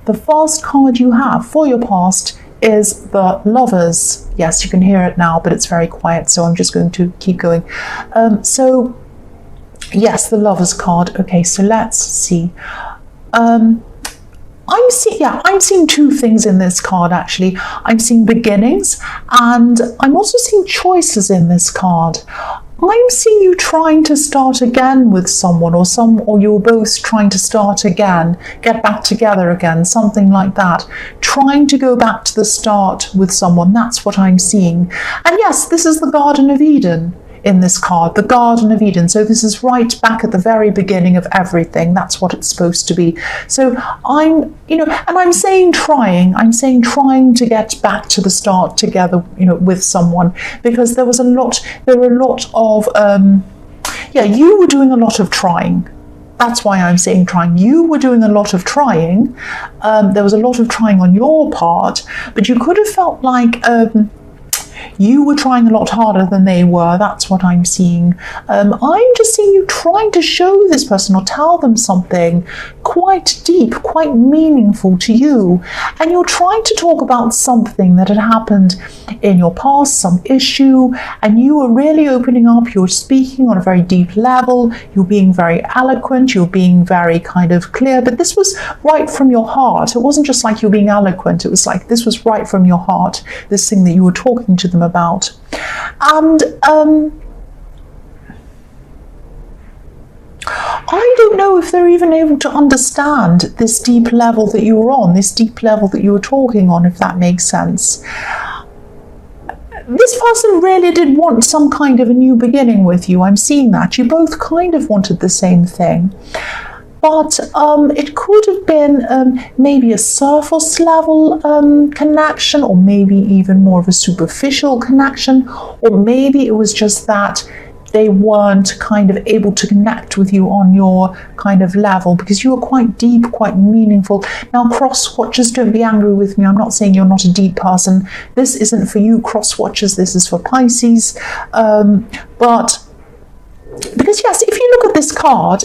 The first card you have for your past is the Lovers. Yes, you can hear it now, but it's very quiet, so I'm just going to keep going. So yes, the Lovers card. Okay, so let's see. I'm seeing two things in this card, actually. I'm seeing beginnings, and I'm also seeing choices in this card. I'm seeing you trying to start again with someone, or you're both trying to start again, get back together again, something like that. Trying to go back to the start with someone, that's what I'm seeing. And yes, this is the Garden of Eden in this card, the Garden of Eden. So this is right back at the very beginning of everything. That's what it's supposed to be. So I'm saying trying to get back to the start together, with someone, because there were a lot of, you were doing a lot of trying. That's why I'm saying trying. You were doing a lot of trying. There was a lot of trying on your part, but you could have felt like, you were trying a lot harder than they were. That's what I'm seeing. I'm just seeing you trying to show this person or tell them something quite deep, quite meaningful to you. And you're trying to talk about something that had happened in your past, some issue, and you were really opening up. You're speaking on a very deep level. You're being very eloquent. You're being very kind of clear. But this was right from your heart. It wasn't just like you being eloquent. It was like this was right from your heart, this thing that you were talking to them about. And I don't know if they're even able to understand this deep level that you were on, this deep level that you were talking on, if that makes sense. This person really did want some kind of a new beginning with you. I'm seeing that. You both kind of wanted the same thing. But it could have been maybe a surface level connection, or maybe even more of a superficial connection, or maybe it was just that they weren't kind of able to connect with you on your kind of level, because you were quite deep, quite meaningful. Now, cross-watchers, don't be angry with me. I'm not saying you're not a deep person. This isn't for you, cross-watchers. This is for Pisces. But because yes, if you look at this card,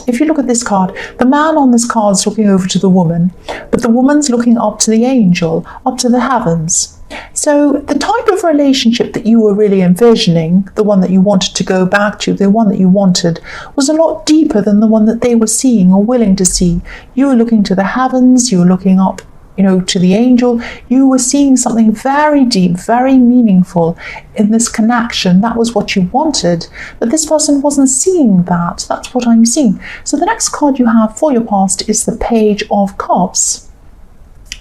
the man on this card is looking over to the woman, but the woman's looking up to the angel, up to the heavens. So the type of relationship that you were really envisioning, the one that you wanted to go back to, the one that you wanted, was a lot deeper than the one that they were seeing or willing to see. You were looking to the heavens, you were looking up, to the angel. You were seeing something very deep, very meaningful in this connection. That was what you wanted, but this person wasn't seeing that. That's what I'm seeing. So the next card you have for your past is the Page of Cups.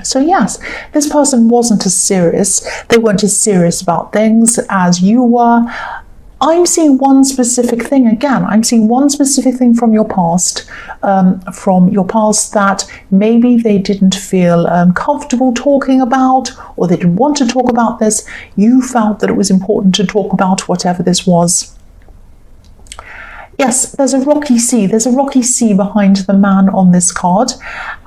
So yes, this person wasn't as serious. They weren't as serious about things as you were. I'm seeing one specific thing again. I'm seeing one specific thing from your past, that maybe they didn't feel comfortable talking about, or they didn't want to talk about this. You felt that it was important to talk about whatever this was. Yes, there's a rocky sea. There's a rocky sea behind the man on this card.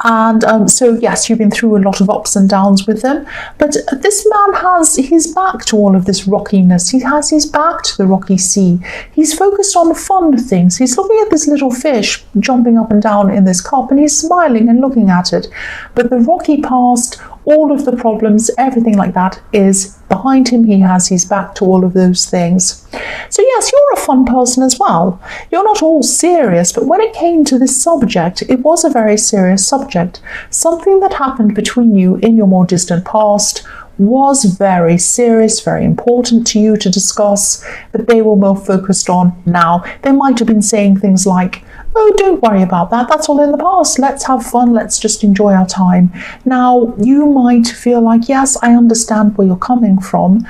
And so, yes, you've been through a lot of ups and downs with them. But this man has his back to all of this rockiness. He has his back to the rocky sea. He's focused on fun things. He's looking at this little fish jumping up and down in this cup, and he's smiling and looking at it. But the rocky past, all of the problems, everything like that is behind him. He has his back to all of those things. So yes, you're a fun person as well. You're not all serious, but when it came to this subject, it was a very serious subject. Something that happened between you in your more distant past was very serious, very important to you to discuss, but they were more focused on now. They might have been saying things like, oh, don't worry about that. That's all in the past. Let's have fun. Let's just enjoy our time. Now, you might feel like, yes, I understand where you're coming from,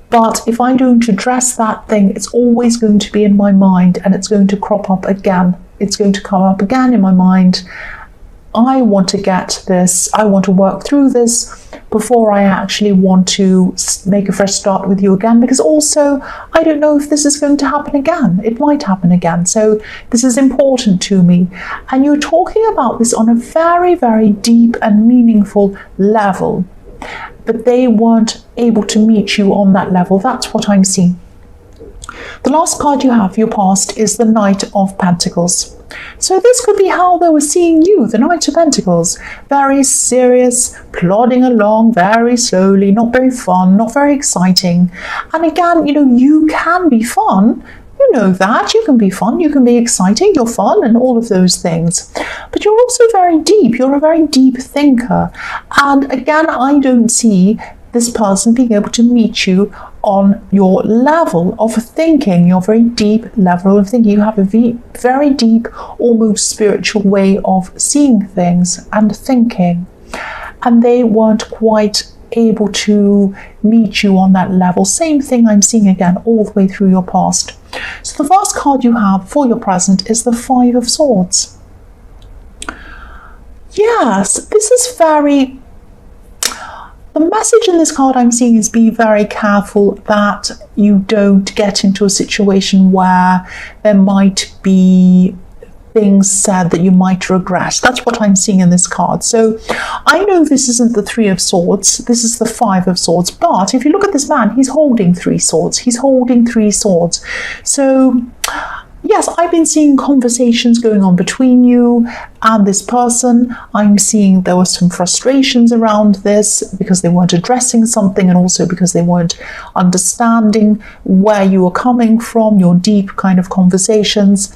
but if I don't address that thing, it's always going to be in my mind, and it's going to crop up again. It's going to come up again in my mind. I want to get this. I want to work through this before I actually want to make a fresh start with you again, because also I don't know if this is going to happen again. It might happen again. So this is important to me. And you're talking about this on a very, very deep and meaningful level, but they weren't able to meet you on that level. That's what I'm seeing. The last card you have for your past is the Knight of Pentacles. So this could be how they were seeing you, the Knight of Pentacles. Very serious, plodding along very slowly, not very fun, not very exciting. And again, you can be fun. You know that. You can be fun, you can be exciting, you're fun and all of those things. But you're also very deep. You're a very deep thinker. And again, I don't see this person being able to meet you on your level of thinking, your very deep level of thinking. You have a very deep, almost spiritual way of seeing things and thinking. And they weren't quite able to meet you on that level. Same thing I'm seeing again all the way through your past. So the first card you have for your present is the Five of Swords. Yes, this is very... The message in this card I'm seeing is be very careful that you don't get into a situation where there might be things said that you might regret. That's what I'm seeing in this card. So I know this isn't the Three of Swords, this is the Five of Swords, but if you look at this man, he's holding three swords. He's holding three swords. So yes, I've been seeing conversations going on between you and this person. I'm seeing there were some frustrations around this because they weren't addressing something, and also because they weren't understanding where you were coming from, your deep kind of conversations.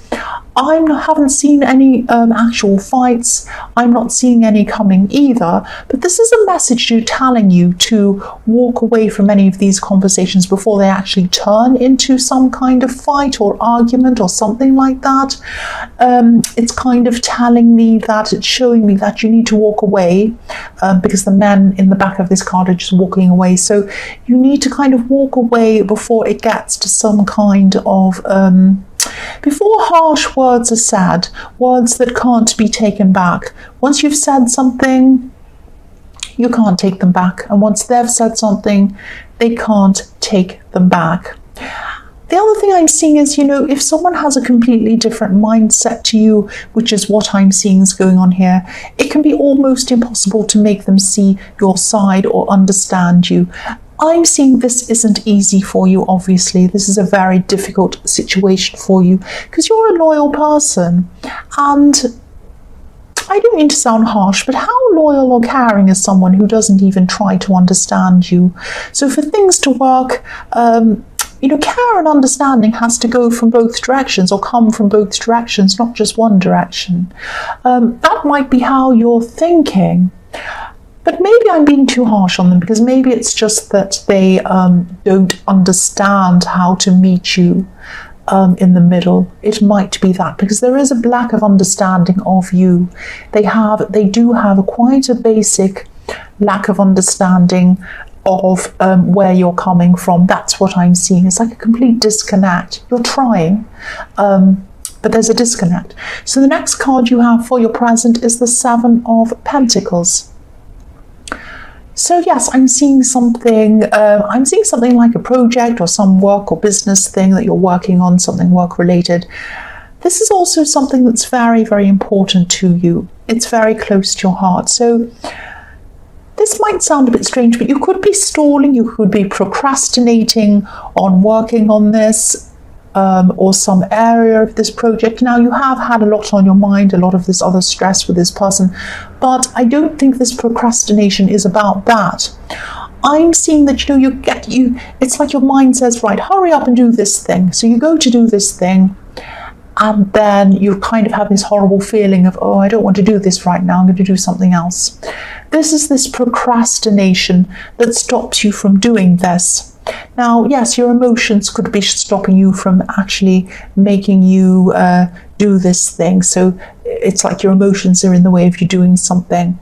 I haven't seen any actual fights. I'm not seeing any coming either. But this is a message telling you to walk away from any of these conversations before they actually turn into some kind of fight or argument or something like that. It's kind of telling me that, it's showing me that you need to walk away because the men in the back of this card are just walking away. So you need to kind of walk away before it gets to some kind of... before harsh words are said, words that can't be taken back. Once you've said something, you can't take them back. And once they've said something, they can't take them back. The other thing I'm seeing is, if someone has a completely different mindset to you, which is what I'm seeing is going on here, it can be almost impossible to make them see your side or understand you. I'm seeing this isn't easy for you, obviously. This is a very difficult situation for you because you're a loyal person. And I don't mean to sound harsh, but how loyal or caring is someone who doesn't even try to understand you? So for things to work, care and understanding has to go from both directions or come from both directions, not just one direction. That might be how you're thinking. But maybe I'm being too harsh on them, because maybe it's just that they don't understand how to meet you in the middle. It might be that, because there is a lack of understanding of you. They do have quite a basic lack of understanding of where you're coming from. That's what I'm seeing. It's like a complete disconnect. You're trying, but there's a disconnect. So the next card you have for your present is the Seven of Pentacles. So yes, I'm seeing something like a project or some work or business thing that you're working on, something work related. This is also something that's very, very important to you. It's very close to your heart. So this might sound a bit strange, but you could be stalling, you could be procrastinating on working on this or some area of this project. Now, you have had a lot on your mind, a lot of this other stress with this person, but I don't think this procrastination is about that. I'm seeing that, it's like your mind says, right, hurry up and do this thing. So you go to do this thing, and then you kind of have this horrible feeling of, oh, I don't want to do this right now, I'm going to do something else. This is this procrastination that stops you from doing this. Now, yes, your emotions could be stopping you from actually making you do this thing. So it's like your emotions are in the way of you doing something.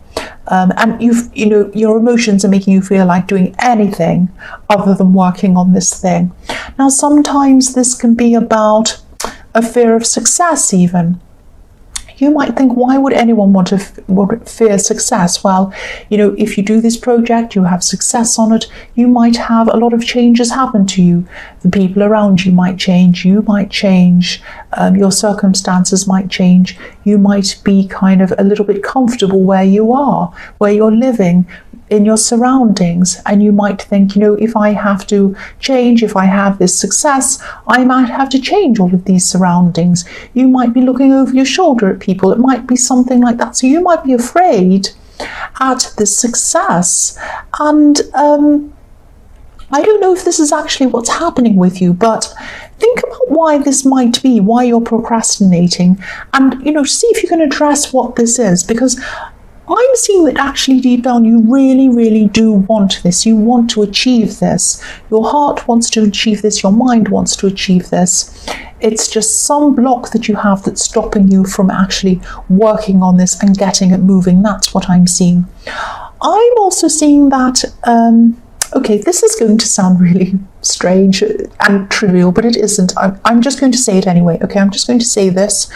And your emotions are making you feel like doing anything other than working on this thing. Now, sometimes this can be about a fear of success even. You might think, why would anyone want to fear success? Well, if you do this project, you have success on it, you might have a lot of changes happen to you. The people around you might change, you might change, your circumstances might change. You might be kind of a little bit comfortable where you are, where you're living. in your surroundings, and you might think, you know, if I have to change, if I have this success, I might have to change all of these surroundings. You might be looking over your shoulder at people. It might be something like that. So you might be afraid at this success. And I don't know if this is actually what's happening with you, but think about why this might be, why you're procrastinating, and, you know, see if you can address what this is, because I'm seeing that actually deep down you really, really do want this. You want to achieve this. Your heart wants to achieve this. Your mind wants to achieve this. It's just some block that you have that's stopping you from actually working on this and getting it moving. That's what I'm seeing. I'm also seeing that, okay, this is going to sound really strange and trivial, but it isn't. I'm just going to say it anyway. Okay, I'm just going to say this.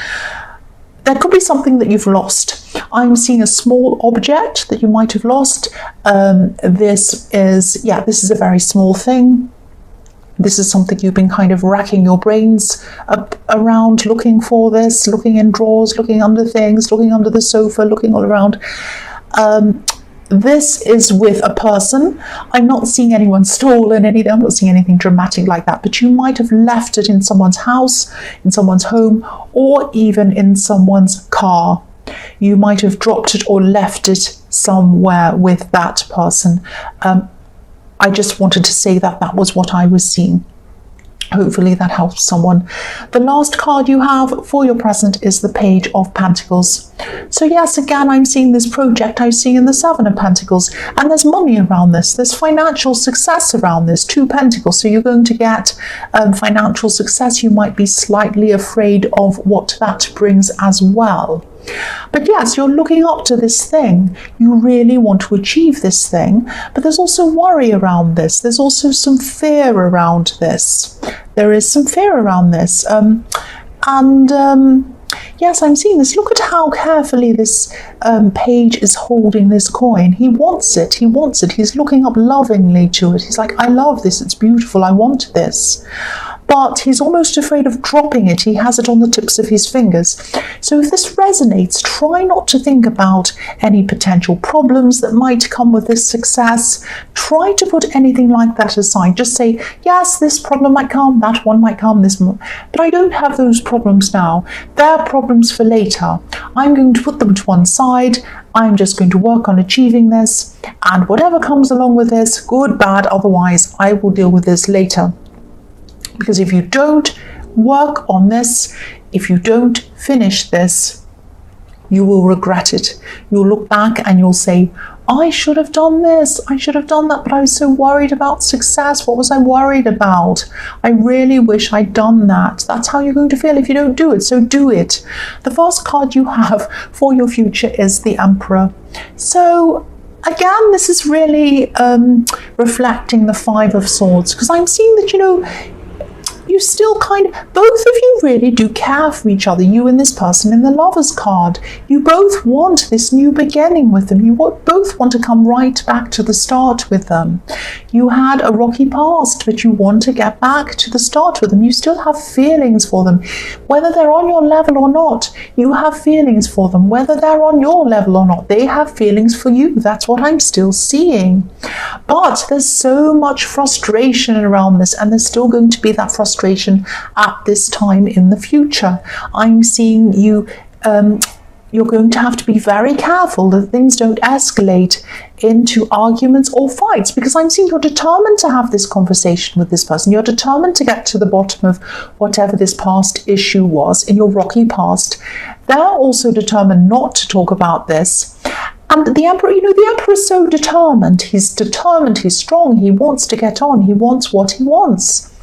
There could be something that you've lost. I'm seeing a small object that you might have lost. This is a very small thing. This is something you've been kind of racking your brains around, looking for this, looking in drawers, looking under things, looking under the sofa, looking all around. This is with a person. I'm not seeing anyone stolen anything. I'm not seeing anything dramatic like that, but you might have left it in someone's house, in someone's home, or even in someone's car. You might have dropped it or left it somewhere with that person. I just wanted to say that that was what I was seeing. Hopefully that helps someone. The last card you have for your present is the Page of Pentacles. So yes, again, I'm seeing this project. I'm seeing the Seven of Pentacles, and there's money around this. There's financial success around this. 2 Pentacles. So you're going to get financial success. You might be slightly afraid of what that brings as well. But yes, you're looking up to this thing. You really want to achieve this thing, but there's also worry around this. There's also some fear around this. There is some fear around this. Yes, I'm seeing this. Look at how carefully this page is holding this coin. He wants it. He wants it. He's looking up lovingly to it. He's like, I love this. It's beautiful. I want this. But he's almost afraid of dropping it. He has it on the tips of his fingers. So if this resonates, try not to think about any potential problems that might come with this success. Try to put anything like that aside. Just say, yes, this problem might come, that one might come, but I don't have those problems now. They're problems for later. I'm going to put them to one side. I'm just going to work on achieving this, and whatever comes along with this, good, bad, otherwise, I will deal with this later. Because if you don't work on this, if you don't finish this, you will regret it. You'll look back and you'll say, I should have done this, I should have done that, but I was so worried about success. What was I worried about? I really wish I'd done that. That's how you're going to feel if you don't do it, so do it. The first card you have for your future is the Emperor. So again, this is really reflecting the Five of Swords, because I'm seeing that, you know, you still both of you really do care for each other, you and this person in the Lovers card. You both want this new beginning with them. You both want to come right back to the start with them. You had a rocky past, but you want to get back to the start with them. You still have feelings for them. Whether they're on your level or not, you have feelings for them. Whether they're on your level or not, they have feelings for you. That's what I'm still seeing. But there's so much frustration around this, and there's still going to be that frustration at this time in the future. I'm seeing you, you're going to have to be very careful that things don't escalate into arguments or fights, because I'm seeing you're determined to have this conversation with this person. You're determined to get to the bottom of whatever this past issue was in your rocky past. They're also determined not to talk about this. And the Emperor, you know, the Emperor is so determined. He's determined, he's strong, he wants to get on, he wants what he wants.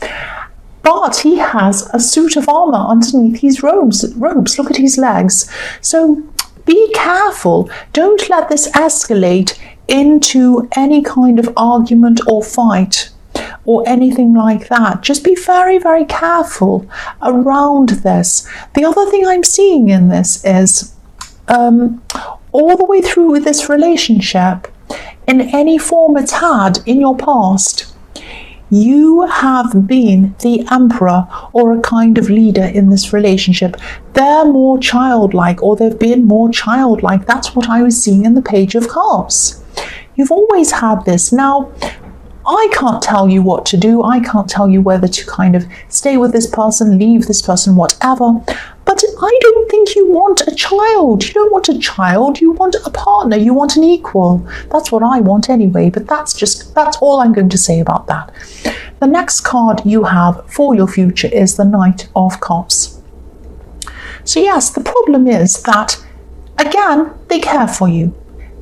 But he has a suit of armor underneath his robes. Look at his legs. So be careful. Don't let this escalate into any kind of argument or fight or anything like that. Just be very, very careful around this. The other thing I'm seeing in this is all the way through with this relationship, in any form it's had in your past, you have been the Emperor or a kind of leader in this relationship. They're more childlike, or they've been more childlike. That's what I was seeing in the Page of Cups. You've always had this. Now, I can't tell you what to do. I can't tell you whether to kind of stay with this person, leave this person, whatever. But I don't think you want a child. You don't want a child. You want a partner. You want an equal. That's what I want anyway. But that's all I'm going to say about that. The next card you have for your future is the Knight of Cups. So yes, the problem is that, again, they care for you.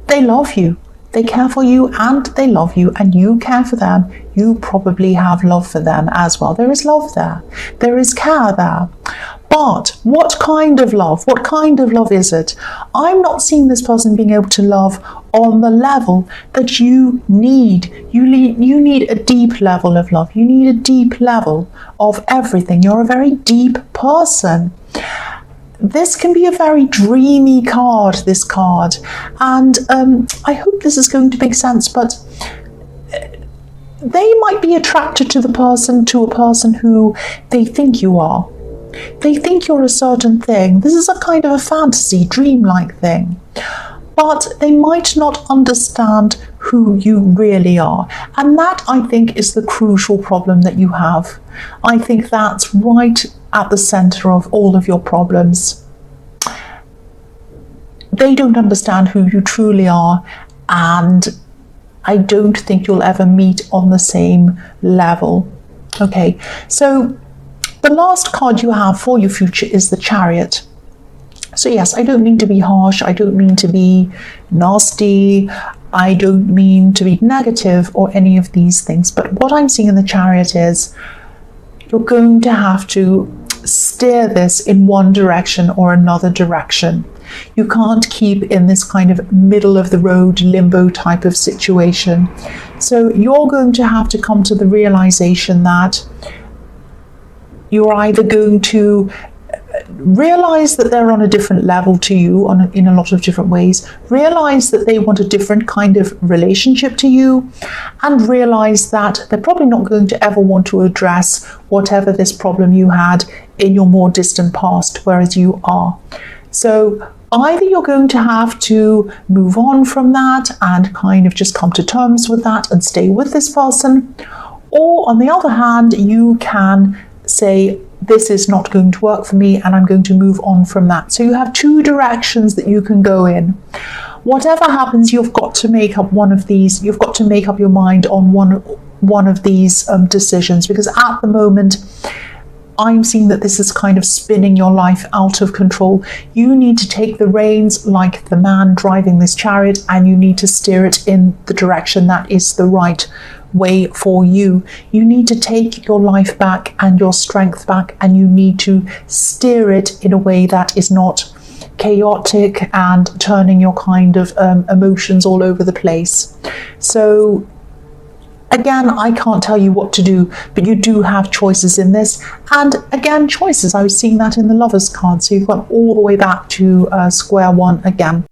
They love you. They care for you and they love you, and you care for them. You probably have love for them as well. There is love there. There is care there. But what kind of love? What kind of love is it? I'm not seeing this person being able to love on the level that you need. You need a deep level of love. You need a deep level of everything. You're a very deep person. This can be a very dreamy card, this card, and I hope this is going to make sense, but they might be attracted to a person who they think you are. They think you're a certain thing. This is a kind of a fantasy, dreamlike thing. But they might not understand who you really are. And that, I think, is the crucial problem that you have. I think that's right at the centre of all of your problems. They don't understand who you truly are, and I don't think you'll ever meet on the same level. Okay, so the last card you have for your future is the Chariot. So yes, I don't mean to be harsh, I don't mean to be nasty, I don't mean to be negative or any of these things, but what I'm seeing in the Chariot is you're going to have to steer this in one direction or another direction. You can't keep in this kind of middle of the road limbo type of situation. So you're going to have to come to the realization that you're either going to realize that they're on a different level to you in a lot of different ways, realize that they want a different kind of relationship to you, and realize that they're probably not going to ever want to address whatever this problem you had in your more distant past, whereas you are. So either you're going to have to move on from that and kind of just come to terms with that and stay with this person, or on the other hand, you can say, this is not going to work for me and I'm going to move on from that. So you have two directions that you can go in. Whatever happens, you've got to make up one of these. You've got to make up your mind on one of these decisions, because at the moment I'm seeing that this is kind of spinning your life out of control. You need to take the reins like the man driving this chariot, and you need to steer it in the direction that is the right way for you. You need to take your life back and your strength back, and you need to steer it in a way that is not chaotic and turning your kind of emotions all over the place. So again, I can't tell you what to do, but you do have choices in this. And again, choices, I was seeing that in the Lovers card. So you've gone all the way back to square one again.